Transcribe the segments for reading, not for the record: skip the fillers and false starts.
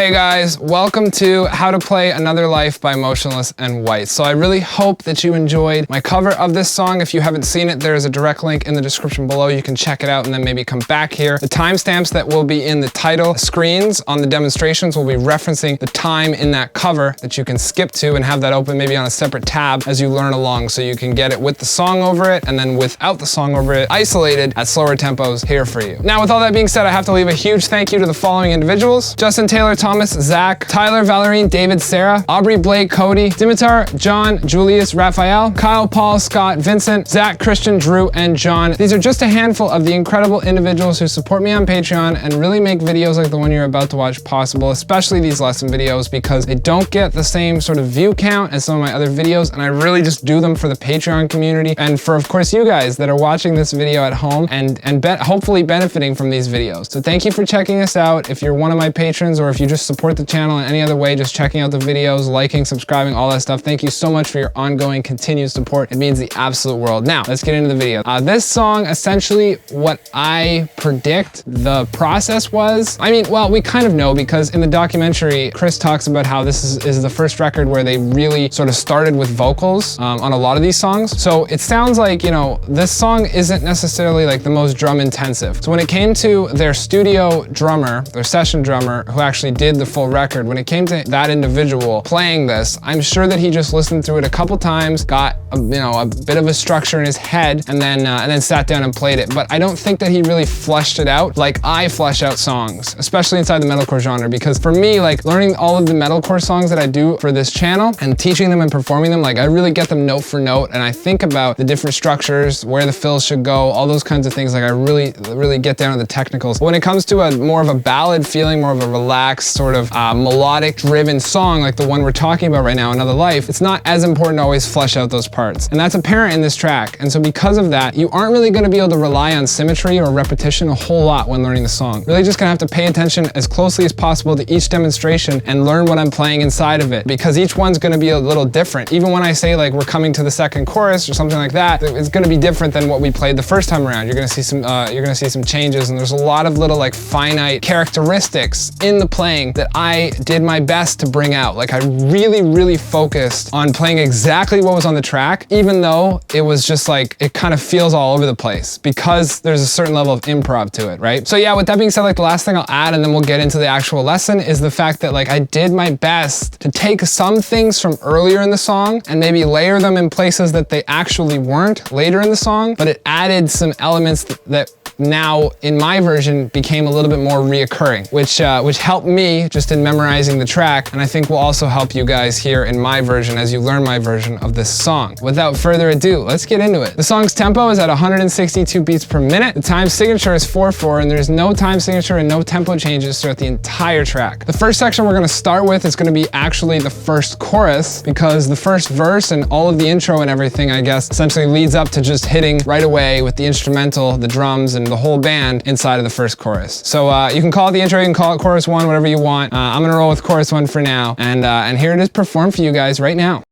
Hey guys, welcome to How to Play Another Life by Motionless in White. So I really hope that you enjoyed my cover of this song. If you haven't seen it, there is a direct link in the description below. You can check it out and then maybe come back here. The timestamps that will be in the title screens on the demonstrations will be referencing the time in that cover that you can skip to and have that open maybe on a separate tab as you learn along, so you can get it with the song over it and then without the song over it, isolated at slower tempos here for you. Now, with all that being said, I have to leave a huge thank you to the following individuals: Justin, Taylor, Thomas, Zach, Tyler, Valerine, David, Sarah, Aubrey, Blake, Cody, Dimitar, John, Julius, Raphael, Kyle, Paul, Scott, Vincent, Zach, Christian, Drew, and John. These are just a handful of the incredible individuals who support me on Patreon and really make videos like the one you're about to watch possible, especially these lesson videos, because they don't get the same sort of view count as some of my other videos, and I really just do them for the Patreon community and for, of course, you guys that are watching this video at home and hopefully benefiting from these videos. So thank you for checking us out. If you're one of my patrons, or if you just support the channel in any other way, just checking out the videos, liking, subscribing, all that stuff, thank you so much for your ongoing continued support. It means the absolute world. Now, let's get into the video. This song, essentially what I predict the process was, I mean, well, we kind of know, because in the documentary, Chris talks about how this is the first record where they really sort of started with vocals on a lot of these songs. So it sounds like, you know, this song isn't necessarily like the most drum intensive. So when it came to their studio drummer, their session drummer, who actually did the full record, when it came to that individual playing this, I'm sure that he just listened through it a couple times, got a bit of a structure in his head, and then sat down and played it. But I don't think that he really fleshed it out like I flesh out songs, especially inside the metalcore genre, because for me, like, learning all of the metalcore songs that I do for this channel and teaching them and performing them, like, I really get them note for note, and I think about the different structures, where the fills should go, all those kinds of things. Like, I really get down to the technicals. But when it comes to a more of a ballad feeling, more of a relaxed sort of melodic driven song like the one we're talking about right now, Another Life, it's not as important to always flesh out those parts. And that's apparent in this track. And so because of that, you aren't really going to be able to rely on symmetry or repetition a whole lot when learning the song. Really just gonna have to pay attention as closely as possible to each demonstration and learn what I'm playing inside of it, because each one's gonna be a little different. Even when I say, like, we're coming to the second chorus or something like that, it's gonna be different than what we played the first time around. You're gonna see some changes, and there's a lot of little, like, finite characteristics in the playing that I did my best to bring out. Like, I really focused on playing exactly what was on the track, even though it was just like, it kind of feels all over the place, because there's a certain level of improv to it, right? So yeah, with that being said, like, the last thing I'll add, and then we'll get into the actual lesson, is the fact that, like, I did my best to take some things from earlier in the song and maybe layer them in places that they actually weren't later in the song, but it added some elements that now in my version became a little bit more reoccurring, which helped me just in memorizing the track, and I think will also help you guys here in my version as you learn my version of this song. Without further ado, let's get into it. The song's tempo is at 162 beats per minute. The time signature is 4/4, and there's no time signature and no tempo changes throughout the entire track. The first section we're gonna start with is gonna be actually the first chorus, because the first verse and all of the intro and everything, I guess, essentially leads up to just hitting right away with the instrumental, the drums, and the whole band inside of the first chorus. So you can call it the intro, you can call it chorus one, whatever you want. I'm gonna roll with chorus one for now, and here it is performed for you guys right now.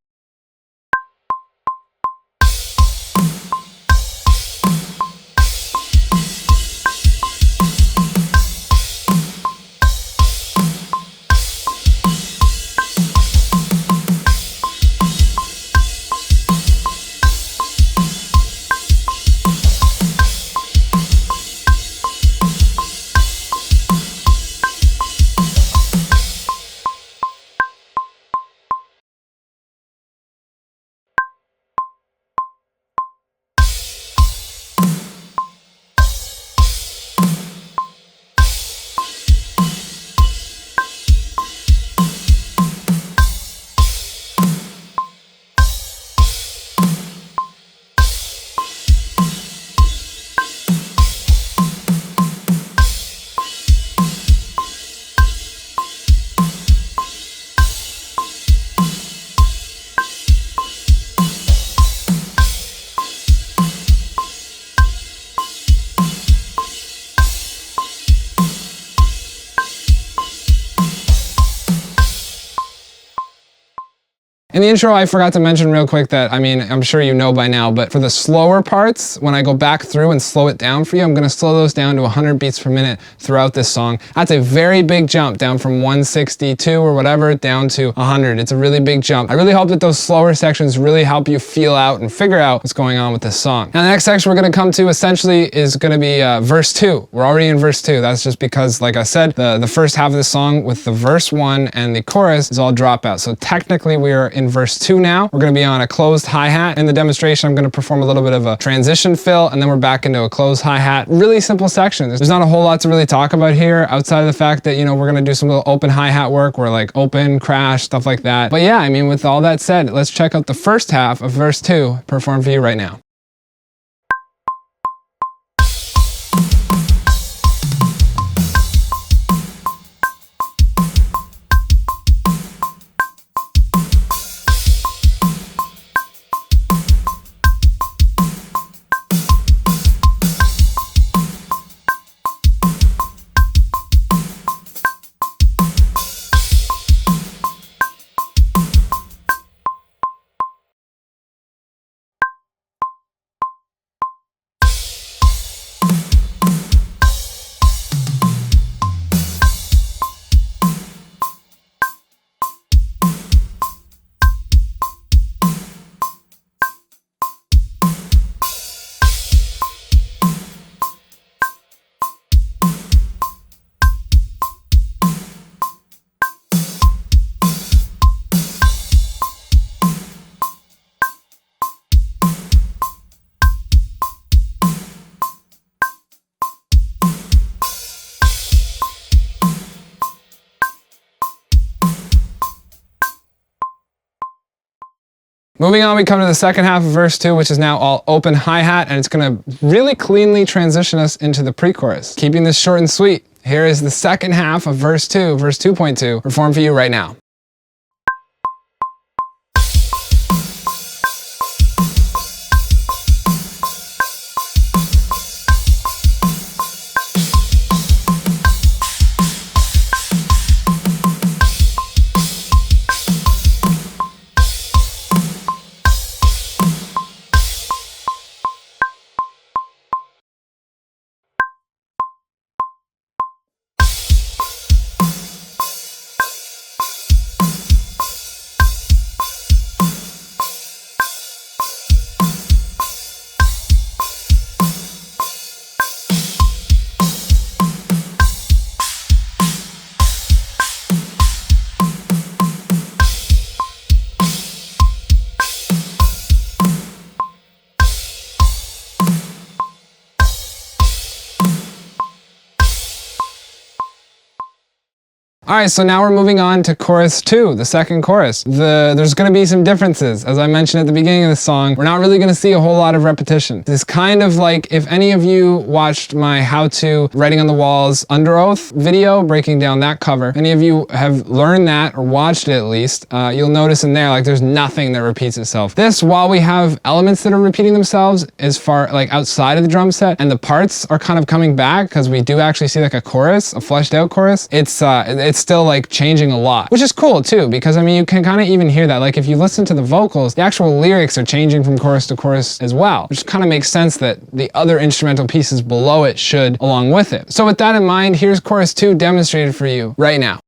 In the intro, I forgot to mention real quick that, I mean, I'm sure you know by now, but for the slower parts, when I go back through and slow it down for you, I'm gonna slow those down to 100 beats per minute throughout this song. That's a very big jump, down from 162 or whatever, down to 100. It's a really big jump. I really hope that those slower sections really help you feel out and figure out what's going on with this song. Now, the next section we're gonna come to essentially is gonna be verse 2. We're already in verse 2. That's just because, like I said, the first half of the song with the verse 1 and the chorus is all dropout. So technically we are in verse 2 now. We're gonna be on a closed hi-hat. In the demonstration, I'm gonna perform a little bit of a transition fill, and then we're back into a closed hi-hat. Really simple section. There's not a whole lot to really talk about here outside of the fact that, you know, we're gonna do some little open hi-hat work where like open, crash, stuff like that. But yeah, I mean, with all that said, let's check out the first half of verse 2 performed for you right now. Moving on, we come to the second half of verse 2, which is now all open hi-hat, and it's gonna really cleanly transition us into the pre-chorus. Keeping this short and sweet, here is the second half of verse 2, verse 2.2, performed for you right now. All right, so now we're moving on to chorus 2, the second chorus. There's gonna be some differences. As I mentioned at the beginning of the song, we're not really gonna see a whole lot of repetition. It's kind of like if any of you watched my how-to Writing on the Walls Under Oath video, breaking down that cover, any of you have learned that or watched it at least, you'll notice in there, like there's nothing that repeats itself. This, while we have elements that are repeating themselves as far like outside of the drum set, and the parts are kind of coming back because we do actually see like a chorus, a fleshed out chorus, it's still like changing a lot, which is cool too, because I mean, you can kind of even hear that. Like if you listen to the vocals, the actual lyrics are changing from chorus to chorus as well, which kind of makes sense that the other instrumental pieces below it should along with it. So with that in mind, here's chorus 2 demonstrated for you right now.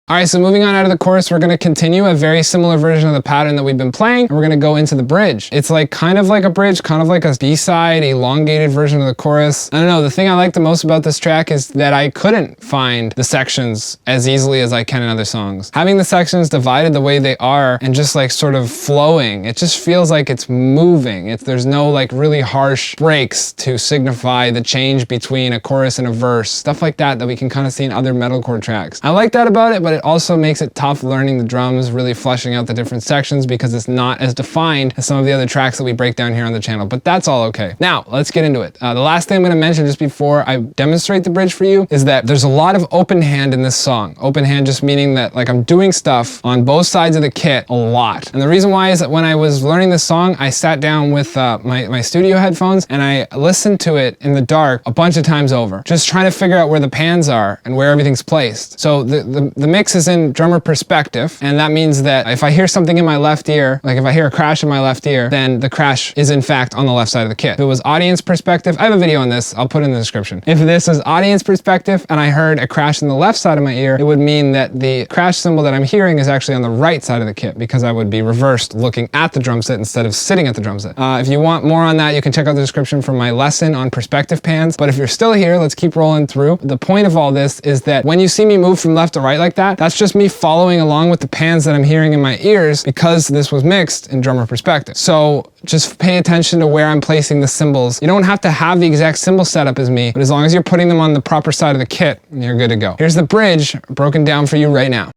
All right, so moving on out of the chorus, we're gonna continue a very similar version of the pattern that we've been playing, and we're gonna go into the bridge. It's like kind of like a bridge, kind of like a B-side, elongated version of the chorus. I don't know, the thing I like the most about this track is that I couldn't find the sections as easily as I can in other songs. Having the sections divided the way they are and just like sort of flowing, it just feels like it's moving. There's no like really harsh breaks to signify the change between a chorus and a verse, stuff like that we can kind of see in other metalcore tracks. I like that about it, but it also makes it tough learning the drums, really fleshing out the different sections because it's not as defined as some of the other tracks that we break down here on the channel, but that's all okay. Now, let's get into it. The last thing I'm gonna mention just before I demonstrate the bridge for you is that there's a lot of open hand in this song. Open hand just meaning that like I'm doing stuff on both sides of the kit a lot. And the reason why is that when I was learning this song, I sat down with my studio headphones and I listened to it in the dark a bunch of times over, just trying to figure out where the pans are and where everything's placed. So the mix is in drummer perspective, and that means that if I hear something in my left ear, like if I hear a crash in my left ear, then the crash is in fact on the left side of the kit. If it was audience perspective, I have a video on this, I'll put it in the description. If this is audience perspective and I heard a crash in the left side of my ear, it would mean that the crash cymbal that I'm hearing is actually on the right side of the kit because I would be reversed looking at the drum set instead of sitting at the drum set. If you want more on that, you can check out the description for my lesson on perspective pans. But if you're still here, let's keep rolling through. The point of all this is that when you see me move from left to right like that, that's just me following along with the pans that I'm hearing in my ears because this was mixed in drummer perspective. So just pay attention to where I'm placing the cymbals. You don't have to have the exact cymbal setup as me, but as long as you're putting them on the proper side of the kit, you're good to go. Here's the bridge broken down for you right now.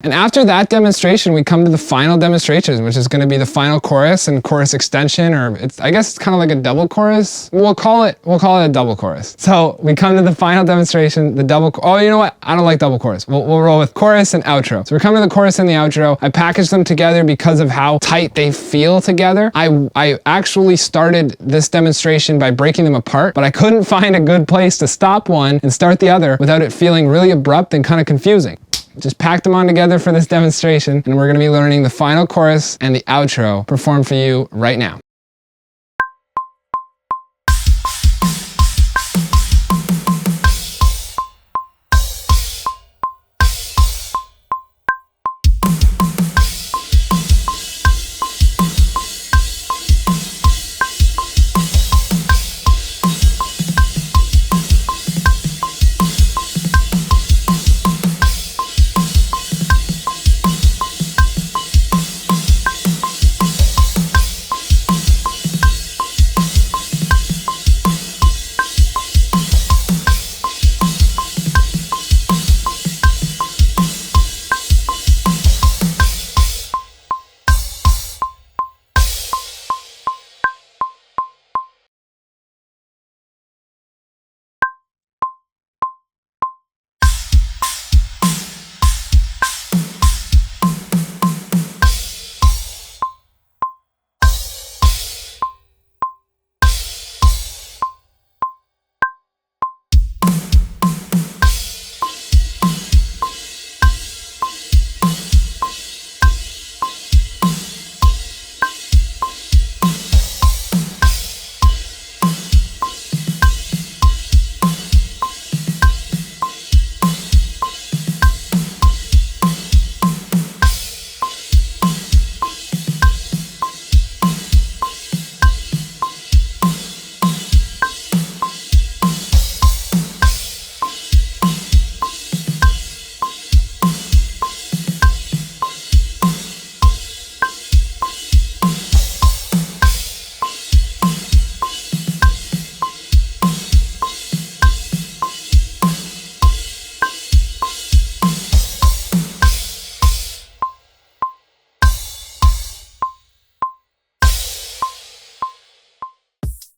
And after that demonstration, we come to the final demonstration, which is going to be the final chorus and chorus extension, or I guess it's kind of like a double chorus. We'll call it a double chorus. So we come to the final demonstration, the double, oh, you know what? I don't like double chorus. We'll roll with chorus and outro. So we're coming to the chorus and the outro. I packaged them together because of how tight they feel together. I actually started this demonstration by breaking them apart, but I couldn't find a good place to stop one and start the other without it feeling really abrupt and kind of confusing. Just packed them on together for this demonstration, and we're gonna be learning the final chorus and the outro performed for you right now.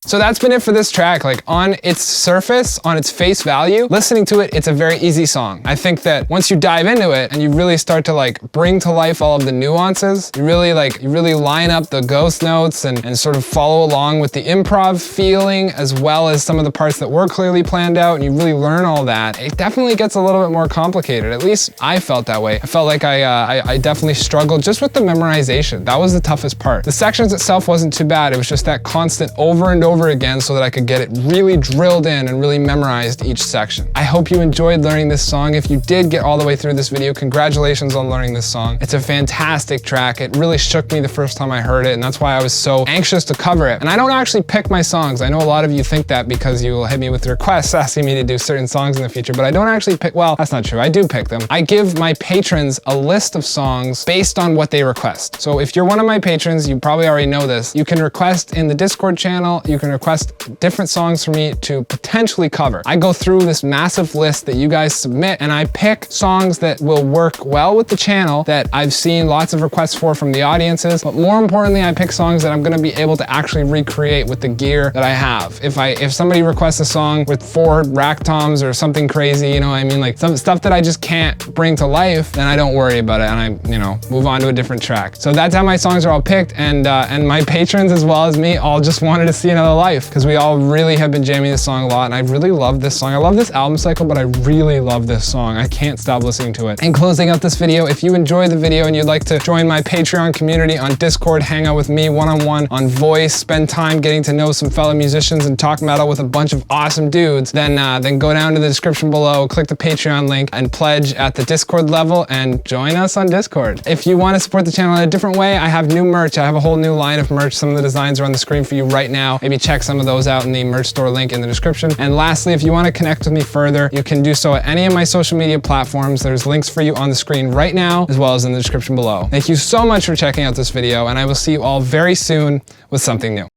So that's been it for this track. Like, on its surface, on its face value, listening to it, it's a very easy song. I think that once you dive into it and you really start to like bring to life all of the nuances, you really line up the ghost notes and sort of follow along with the improv feeling, as well as some of the parts that were clearly planned out, and you really learn all that, it definitely gets a little bit more complicated. At least I felt that way. I felt like I definitely struggled just with the memorization. That was the toughest part. The sections itself wasn't too bad. It was just that constant over and over again so that I could get it really drilled in and really memorized each section. I hope you enjoyed learning this song. If you did get all the way through this video, congratulations on learning this song. It's a fantastic track. It really shook me the first time I heard it, and that's why I was so anxious to cover it. And I don't actually pick my songs. I know a lot of you think that because you will hit me with requests asking me to do certain songs in the future, but I don't actually pick, well, that's not true. I do pick them. I give my patrons a list of songs based on what they request. So if you're one of my patrons, you probably already know this, you can request in the Discord channel, you can request different songs for me to potentially cover. I go through this massive list that you guys submit, and I pick songs that will work well with the channel, that I've seen lots of requests for from the audiences, but more importantly, I pick songs that I'm gonna be able to actually recreate with the gear that I have. If somebody requests a song with 4 rack toms or something crazy, you know what I mean, like some stuff that I just can't bring to life, then I don't worry about it, and I, you know, move on to a different track. So that's how my songs are all picked, and my patrons as well as me all just wanted to see another life, because we all really have been jamming this song a lot, and I really love this song. I love this album cycle, but I really love this song. I can't stop listening to it. In closing out this video, if you enjoyed the video and you'd like to join my Patreon community on Discord, hang out with me one-on-one on Voice, spend time getting to know some fellow musicians and talk metal with a bunch of awesome dudes, then go down to the description below, click the Patreon link, and pledge at the Discord level and join us on Discord. If you want to support the channel in a different way, I have new merch. I have a whole new line of merch. Some of the designs are on the screen for you right now. Maybe check some of those out in the merch store link in the description. And lastly, if you want to connect with me further, you can do so at any of my social media platforms. There's links for you on the screen right now, as well as in the description below. Thank you so much for checking out this video, and I will see you all very soon with something new.